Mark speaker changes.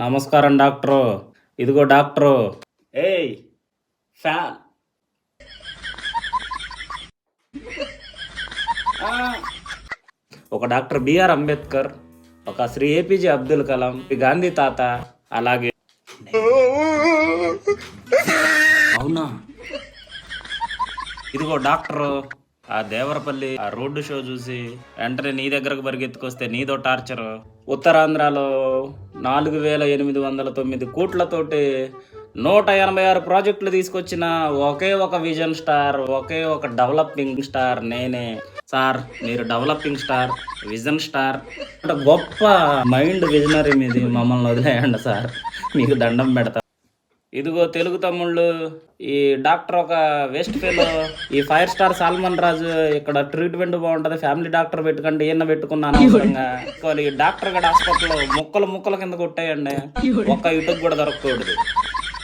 Speaker 1: నమస్కారం డాక్టరు. ఇదిగో డాక్టరు. ఏయ్ ఫ్యాన్. ఆ, ఒక డాక్టర్ బిఆర్ అంబేద్కర్, ఒక శ్రీ ఏపీజే అబ్దుల్ కలాం, ఈ గాంధీ తాత, అలాగే అవునా, ఇదిగో డాక్టరు. ఆ దేవరపల్లి ఆ రోడ్డు షో చూసి వెంటనే నీ దగ్గరకు పరిగెత్తుకొస్తే నీదో టార్చర్. ఉత్తరాంధ్రలో 4809 కోట్లతోటి 186 ప్రాజెక్టులు తీసుకొచ్చిన ఒకే ఒక విజన్ స్టార్, ఒకే ఒక డెవలపింగ్ స్టార్ నేనే సార్. మీరు డెవలపింగ్ స్టార్, విజన్ స్టార్, గొప్ప మైండ్ విజనరీ మీది. మమ్మల్ని వదిలేయండి సార్, మీకు దండం పెడతా. ఇదిగో తెలుగు తమ్ముళ్ళు, ఈ డాక్టర్ ఒక వేస్ట్ ఫెలో. ఈ 5 స్టార్ సాల్మన్ రాజు ఇక్కడ ట్రీట్మెంట్ బాగుంటది, ఫ్యామిలీ డాక్టర్ పెట్టుకుంటే ఈయన పెట్టుకున్నాను అనవసరంగా. ఈ డాక్టర్ గడ హాస్పిటల్ ముక్కలు ముక్కల కింద కొట్టాయండి, ఒక్క ఇటుకు కూడా దొరకకూడదు.